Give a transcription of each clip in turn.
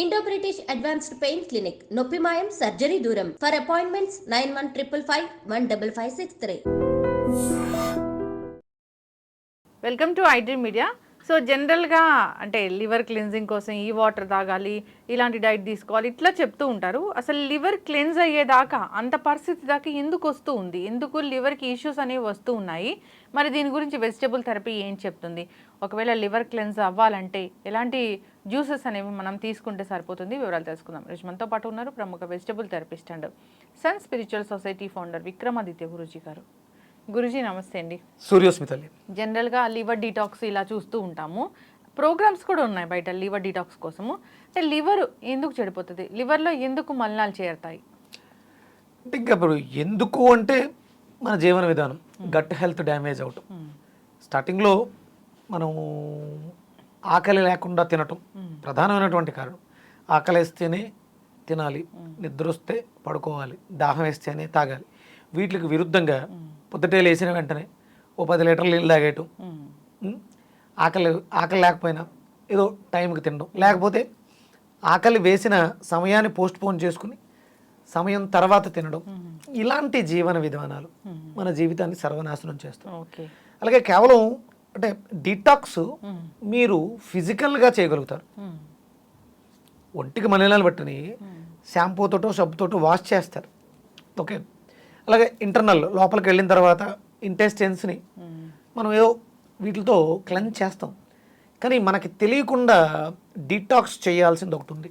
Indo British advanced pain clinic నొప్పి మాయం surgery దూరం for appointments 9155515563. Welcome to IT media. So జనరల్గా అంటే లివర్ క్లెన్జింగ్ కోసం ఈ వాటర్ తాగాలి, ఇలాంటి డైట్ తీసుకోవాలి, ఇట్లా చెప్తూ ఉంటారు. అసలు లివర్ క్లెన్స్ అయ్యేదాకా అంత పరిస్థితి దాకా ఎందుకు వస్తూ ఉంది, ఎందుకు లివర్కి ఇష్యూస్ అనేవి వస్తూ ఉన్నాయి? మరి దీని గురించి వెజిటబుల్ థెరపీ ఏం చెప్తుంది? ఒకవేళ లివర్ క్లెన్స్ అవ్వాలంటే ఎలాంటి జ్యూసెస్ అనేవి మనం తీసుకుంటే సరిపోతుంది? వివరాలు తెలుసుకుందాం. మనతో పాటు ఉన్నారు ప్రముఖ vegetable therapist and sun spiritual society founder Vikramaditya Guruji గారు. గురూజీ నమస్తే అండి. సూర్యోస్మితల్లి. జనరల్గా లివర్ డీటాక్స్ ఇలా చూస్తూ ఉంటాము, ప్రోగ్రామ్స్ కూడా ఉన్నాయి బయట లివర్ డీటాక్స్ కోసము. అంటే లివర్ ఎందుకు చెడిపోతుంది, లివర్లో ఎందుకు మలినాలు చేరుతాయి? అంటే ఇంకా ఇప్పుడు ఎందుకు అంటే మన జీవన విధానం, గట్ హెల్త్ డ్యామేజ్ అవటం. స్టార్టింగ్లో మనము ఆకలి లేకుండా తినటం ప్రధానమైనటువంటి కారణం. ఆకలి వేస్తేనే తినాలి, నిద్ర వస్తే పడుకోవాలి, దాహం వేస్తేనే తాగాలి. వీటికి విరుద్ధంగా పొద్దుటే లేచిన వెంటనే ఓ 10 లీటర్లు నీళ్ళు తాగేయటం, ఆకలి లేకపోయినా ఏదో టైంకి తినడం, లేకపోతే ఆకలి వేసిన సమయాన్ని పోస్ట్ పోన్ చేసుకుని సమయం తర్వాత తినడం, ఇలాంటి జీవన విధానాలు మన జీవితాన్ని సర్వనాశనం చేస్తాం. అలాగే కేవలం అంటే డీటాక్స్ మీరు ఫిజికల్గా చేయగలుగుతారు. ఒంటికి మలినాలు బట్టని షాంపూతోటో సబ్బుతోటో వాష్ చేస్తారు, ఓకే. అలాగే ఇంటర్నల్ లోపలికి వెళ్ళిన తర్వాత ఇంటెస్టైన్స్ని మనం ఏదో వీటితో క్లెన్స్ చేస్తాం. కానీ మనకి తెలియకుండా డీటాక్స్ చేయాల్సింది ఒకటి ఉంది.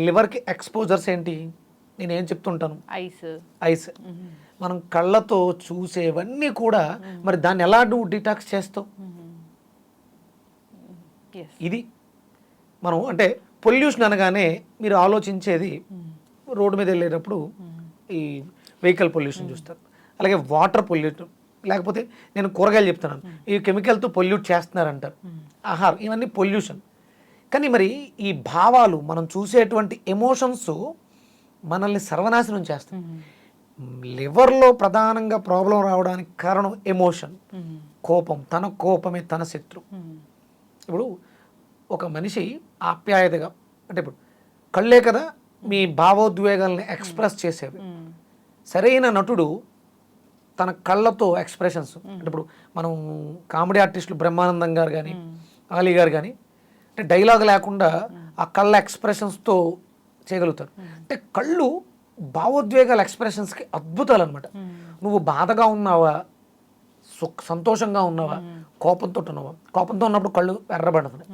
లివర్కి ఎక్స్పోజర్స్ ఏంటి నేనేం చెప్తుంటాను, ఐస్. మనం కళ్ళతో చూసేవన్నీ కూడా మరి దాన్ని ఎలా నువ్వు డీటాక్స్ చేస్తావు? ఇది మనం అంటే పొల్యూషన్ అనగానే మీరు ఆలోచించేది రోడ్డు మీద వెళ్ళేటప్పుడు ఈ వెహికల్ పొల్యూషన్ చూస్తారు, అలాగే వాటర్ పొల్యూషన్, లేకపోతే నేను కూరగాయలు చెప్తున్నాను ఈ కెమికల్తో పొల్యూట్ చేస్తున్నారంటారు, ఆహారం, ఇవన్నీ పొల్యూషన్. కానీ మరి ఈ భావాలు మనం చూసేటువంటి ఎమోషన్స్ మనల్ని సర్వనాశనం చేస్తాయి. లివర్లో ప్రధానంగా ప్రాబ్లం రావడానికి కారణం ఎమోషన్, కోపం. తన కోపమే తన శత్రు. ఇప్పుడు ఒక మనిషి ఆప్యాయతగా అంటే ఇప్పుడు కళ్ళే కదా మీ భావోద్వేగాల్ని ఎక్స్ప్రెస్ చేసేవి. సరైన నటుడు తన కళ్ళతో ఎక్స్ప్రెషన్స్, అంటే ఇప్పుడు మనం కామెడీ ఆర్టిస్టులు బ్రహ్మానందం గారు కానీ ఆలీ గారు కానీ అంటే డైలాగ్ లేకుండా ఆ కళ్ళ ఎక్స్ప్రెషన్స్తో చేయగలుగుతారు. అంటే కళ్ళు భావోద్వేగాల ఎక్స్ప్రెషన్స్కి అద్భుతాలు అనమాట. నువ్వు బాధగా ఉన్నావా, సంతోషంగా ఉన్నావా, కోపంతో ఉన్నావా? కోపంతో ఉన్నప్పుడు కళ్ళు ఎర్రబడుతున్నాయి,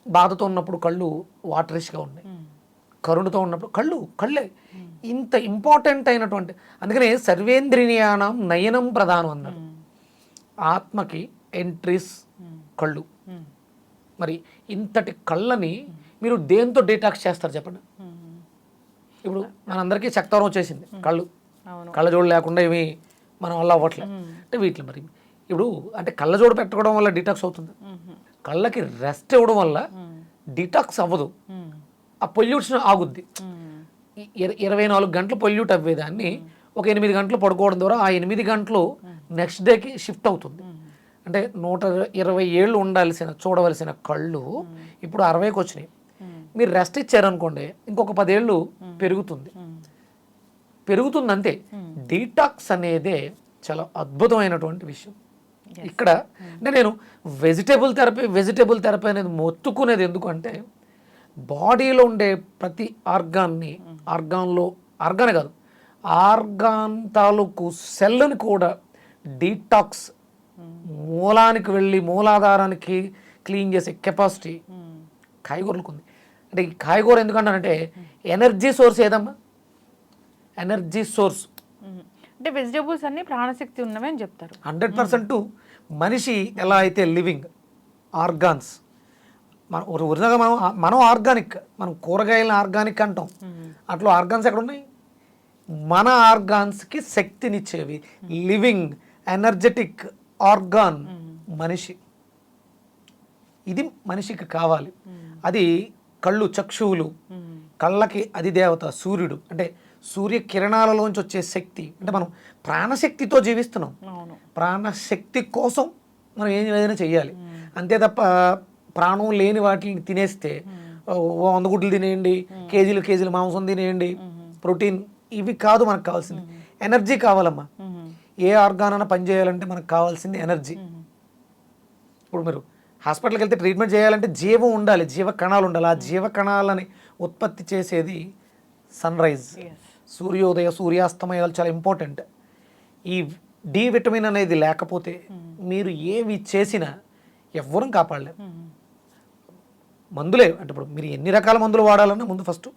బాధతో ఉన్నప్పుడు కళ్ళు వాటరిష్గా ఉన్నాయి, కరుణతో ఉన్నప్పుడు కళ్ళే ఇంత ఇంపార్టెంట్ అయినటువంటి. అందుకనే సర్వేంద్రియానం నయనం ప్రధానం అన్నారు. ఆత్మకి ఎంట్రీస్ కళ్ళు. మరి ఇంతటి కళ్ళని మీరు దేంతో డీటాక్స్ చేస్తారు చెప్పండి? ఇప్పుడు మనందరికీ శక్తవరం వచ్చేసింది, కళ్ళజోడు లేకుండా ఏమి మన వల్ల అవ్వట్లేదు. అంటే వీటిలో మరి ఇప్పుడు అంటే కళ్ళజోడు పెట్టుకోవడం వల్ల డీటాక్స్ అవుతుంది, కళ్ళకి రెస్ట్ ఇవ్వడం వల్ల డీటాక్స్ అవ్వదు, ఆ పొల్యూషన్ ఆగుద్ది. 24 గంటలు పొల్యూట్ అవ్వేదాన్ని ఒక 8 గంటలు పడుకోవడం ద్వారా ఆ 8 గంటలు నెక్స్ట్ డేకి షిఫ్ట్ అవుతుంది. అంటే 120 ఏళ్ళు చూడవలసిన కళ్ళు ఇప్పుడు 60కి వచ్చినాయి. మీరు రెస్ట్ ఇచ్చారనుకోండి ఇంకొక 10 ఏళ్ళు పెరుగుతుంది అంతే. డీటాక్స్ అనేదే చాలా అద్భుతమైనటువంటి విషయం. ఇక్కడ అంటే నేను వెజిటబుల్ థెరపీ అనేది మొత్తుకునేది ఎందుకంటే బాడీలో ఉండే ప్రతి ఆర్గానే కాదు, ఆర్గాన్ తాలూకు సెల్ని కూడా డీటాక్స్ మూలానికి వెళ్ళి మూలాధారానికి క్లీన్ చేసే కెపాసిటీ కాయగూరలకు ఉంది. అంటే ఈ కాయగూర ఎందుకంటానంటే ఎనర్జీ సోర్స్ ఏదమ్మా, ఎనర్జీ సోర్స్. అంటే వెజిటబుల్స్ అన్ని ప్రాణశక్తి ఉన్నవి అని చెప్తారు. 100%. మనిషి ఎలా అయితే లివింగ్ ఆర్గాన్స్ ఒరిజినల్గా మనం ఆర్గానిక్, మనం కూరగాయలను ఆర్గానిక్ అంటాం, అట్లా ఆర్గాన్స్ ఎక్కడ ఉన్నాయి? మన ఆర్గాన్స్కి శక్తినిచ్చేవి లివింగ్ ఎనర్జెటిక్ ఆర్గాన్ మనిషి. ఇది మనిషికి కావాలి. అది కళ్ళు, చక్షువులు. కళ్ళకి అది దేవత సూర్యుడు, అంటే సూర్యకిరణాలలోంచి వచ్చే శక్తి. అంటే మనం ప్రాణశక్తితో జీవిస్తున్నాం, ప్రాణశక్తి కోసం మనం ఏదైనా చెయ్యాలి అంతే తప్ప ప్రాణం లేని వాటిని తినేస్తే ఓ 100 గుడ్లు తినేయండి, కేజీలు మాంసం తినేయండి, ప్రోటీన్, ఇవి కాదు మనకు కావాల్సింది. ఎనర్జీ కావాలమ్మా. ఏ ఆర్గాన్ అయినా పని చేయాలంటే మనకు కావాల్సింది ఎనర్జీ. ఇప్పుడు మీరు హాస్పిటల్కి వెళ్తే ట్రీట్మెంట్ చేయాలంటే జీవం ఉండాలి, జీవ కణాలు ఉండాలి. ఆ జీవ కణాలని ఉత్పత్తి చేసేది సన్ రైజ్, సూర్యోదయ సూర్యాస్తమయాలు చాలా ఇంపార్టెంట్. ఈ డి విటమిన్ అనేది లేకపోతే మీరు ఏవి చేసినా ఎవ్వరం కాపాడలేము. మందులే అంటే ఇప్పుడు మీరు ఎన్ని రకాల మందులు వాడాలన్నా ముందు ఫస్ట్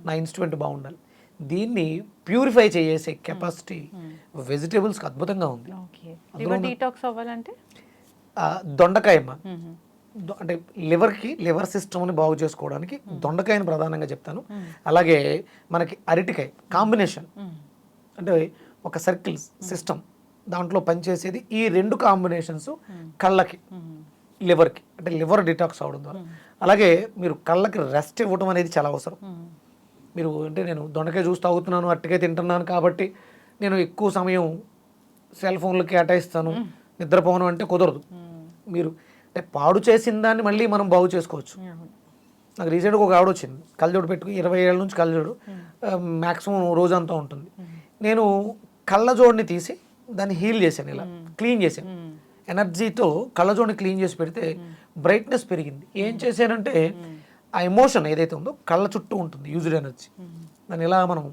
నా ఇన్స్ట్రుమెంట్ బాగుండాలి. దీన్ని ప్యూరిఫై చేసే కెపాసిటీ వెజిటేబుల్స్కి అద్భుతంగా ఉంది. డీటాక్స్ అవ్వాలంటే దొండకాయమ్మ, అంటే లివర్ సిస్టమ్ని బాగు చేసుకోవడానికి దొండకాయని ప్రధానంగా చెప్తాను. అలాగే మనకి అరటికాయ కాంబినేషన్, అంటే ఒక సర్కిల్ సిస్టమ్ దాంట్లో పనిచేసేది ఈ 2 కాంబినేషన్స్ కళ్ళకి లివర్కి, అంటే లివర్ డిటాక్స్ అవడం ద్వారా. అలాగే మీరు కళ్ళకి రెస్ట్ ఇవ్వడం అనేది చాలా అవసరం. మీరు అంటే నేను దొండకాయ జ్యూస్ తాగుతున్నాను, అరటికాయ తింటున్నాను కాబట్టి నేను ఎక్కువ సమయం సెల్ ఫోన్లకి కేటాయిస్తాను, నిద్రపోను అంటే కుదరదు. మీరు అంటే పాడు చేసిన దాన్ని మళ్ళీ మనం బాగు చేసుకోవచ్చు. నాకు రీసెంట్గా ఒక ఆవిడ వచ్చింది, కళ్ళజోడు పెట్టుకుని 20 ఏళ్ళ నుంచి కళ్ళజోడు మ్యాక్సిమం రోజంతా ఉంటుంది. నేను కళ్ళజోడిని తీసి దాన్ని హీల్ చేశాను, ఇలా క్లీన్ చేశాను. ఎనర్జీతో కళ్ళజోడిని క్లీన్ చేసి పెడితే బ్రైట్నెస్ పెరిగింది. ఏం చేశానంటే ఆ ఎమోషన్ ఏదైతే ఉందో కళ్ళ చుట్టూ ఉంటుంది యూజ్డ్ ఎనర్జీ, దాన్ని ఇలా మనం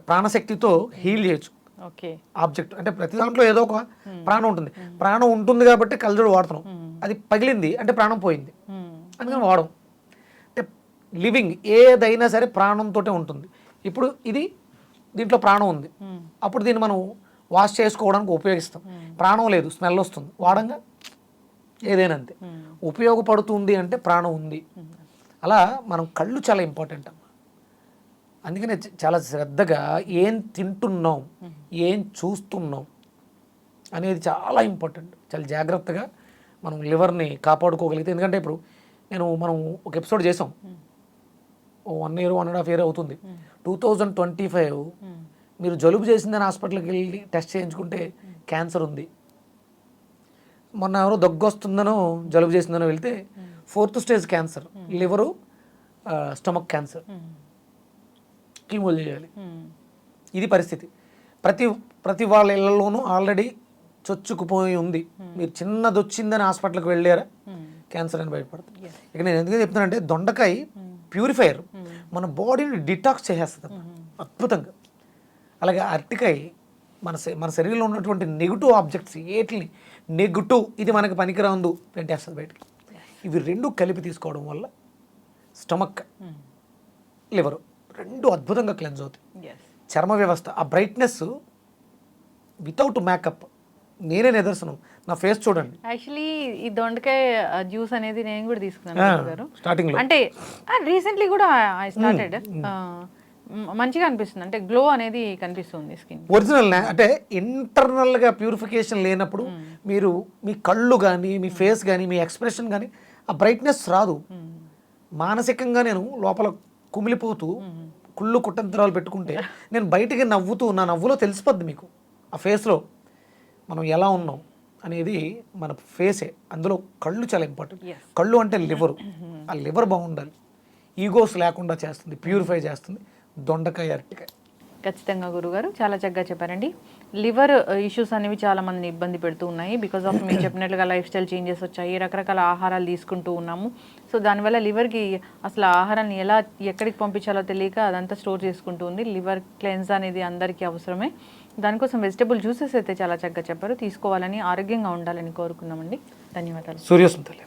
ప్రాణశక్తితో హీల్ చేయొచ్చు. ఆబ్జెక్ట్ అంటే ప్రతి దాంట్లో ఏదో ఒక ప్రాణం ఉంటుంది. ప్రాణం ఉంటుంది కాబట్టి కళ్ళజోడు వాడుతున్నాం. అది పగిలింది అంటే ప్రాణం పోయింది, అందుకని వాడడం. అంటే లివింగ్ ఏదైనా సరే ప్రాణంతో ఉంటుంది. ఇప్పుడు దీంట్లో ప్రాణం ఉంది, అప్పుడు దీన్ని మనం వాష్ చేసుకోవడానికి ఉపయోగిస్తాం. ప్రాణం లేదు, స్మెల్ వస్తుంది, వాడంగా ఏదైనా అంతే. ఉపయోగపడుతుంది అంటే ప్రాణం ఉంది. అలా మనం కళ్ళు చాలా ఇంపార్టెంట్ అమ్మ. అందుకనే చాలా శ్రద్ధగా ఏం తింటున్నాం, ఏం చూస్తున్నాం అనేది చాలా ఇంపార్టెంట్. చాలా జాగ్రత్తగా మనం లివర్ని కాపాడుకోగలిగితే. ఎందుకంటే ఇప్పుడు మనం ఒక ఎపిసోడ్ చేసాం, 1 year 1.5 year అవుతుంది. 2025 మీరు జలుబు చేసిందని హాస్పిటల్కి వెళ్ళి టెస్ట్ చేయించుకుంటే క్యాన్సర్ ఉంది. మొన్న ఎవరో దగ్గు వస్తుందనో జలుబు చేసిందనో వెళ్తే 4th stage cancer, liver stomach cancer, కీమోలు చేయాలి. ఇది పరిస్థితి. ప్రతి వాళ్ళ ఇళ్లలోనూ ఆల్రెడీ చొచ్చుకుపోయి ఉంది. మీరు చిన్నది వచ్చిందని హాస్పిటల్కి వెళ్ళారా క్యాన్సర్ అని బయటపడుతుంది. ఇక నేను ఎందుకు చెప్తున్నానంటే దొండకాయ ప్యూరిఫైయర్, మన బాడీని డిటాక్స్ చేసేస్తుంది అద్భుతంగా. అలాగే అరటికాయ మన శరీరంలో ఉన్నటువంటి నెగిటివ్ ఆబ్జెక్ట్స్ ఏటిని నెగిటివ్ ఇది మనకి పనికిరాందు పెట్టేస్తుంది బయటికి. ఇవి 2 కలిపి తీసుకోవడం వల్ల స్టమక్, లివర్ 2 అద్భుతంగా క్లెన్స్ అవుతాయి. చర్మ వ్యవస్థ, ఆ బ్రైట్నెస్ వితౌట్ మేకప్ నేనే నిదర్శనం. నా ఫేస్ చూడండి. యాక్చువల్లీ ఈ దొండకాయ జ్యూస్ అనేది నేను కూడా తీసుకున్నాను స్టార్టింగ్ లో. అంటే రీసెంట్లీ కూడా ఐ స్టార్టెడ్. మంచిగా అనిపిస్తుంది, అంటే గ్లో అనేది కనిపిస్తుంది స్కిన్. ఒరిజినల్ అంటే ఇంటర్నల్గా ప్యూరిఫికేషన్ లేనప్పుడు మీరు మీ కళ్ళు కానీ మీ ఫేస్ కానీ మీ ఎక్స్ప్రెషన్ కానీ ఆ బ్రైట్నెస్ రాదు. మానసికంగా నేను లోపల కుమిలిపోతూ కుళ్ళు కుట్టంతరాలు పెట్టుకుంటే నేను బయటికి నవ్వుతూ నా నవ్వులో తెలిసిపోద్ది మీకు. ఆ ఫేస్లో మనం ఎలా ఉన్నాం అనేది మన ఫేసే. అందులో కళ్ళు చాలా ఇంపార్టెంట్. కళ్ళు అంటే లివరు, ఆ లివర్ బాగుండాలి. ఈగోస్ లేకుండా చేస్తుంది, ప్యూరిఫై చేస్తుంది దొండకాయ, అరటికాయ. ఖచ్చితంగా గురుగారు చాలా చక్కగా చెప్పారండి. లివర్ ఇష్యూస్ అనేవి చాలా మందిని ఇబ్బంది పెడుతూ ఉన్నాయి. బికాస్ ఆఫ్ మీరు చెప్పినట్లుగా లైఫ్ స్టైల్ చేంజెస్ వచ్చాయి, రకరకాల ఆహారాలు తీసుకుంటూ ఉన్నాము. సో దానివల్ల లివర్కి అసలు ఆహారాన్ని ఎక్కడికి పంపించాలో తెలియక అదంతా స్టోర్ చేసుకుంటూ ఉంది. లివర్ క్లెన్స్ అనేది అందరికీ అవసరమే. దానికోసం వెజిటబుల్ జ్యూసెస్ అయితే చాలా చక్కగా చెప్పారు. తీసుకోవాలని, ఆరోగ్యంగా ఉండాలని కోరుకుందామండి. ధన్యవాదాలు. సూర్యోస్మితలే.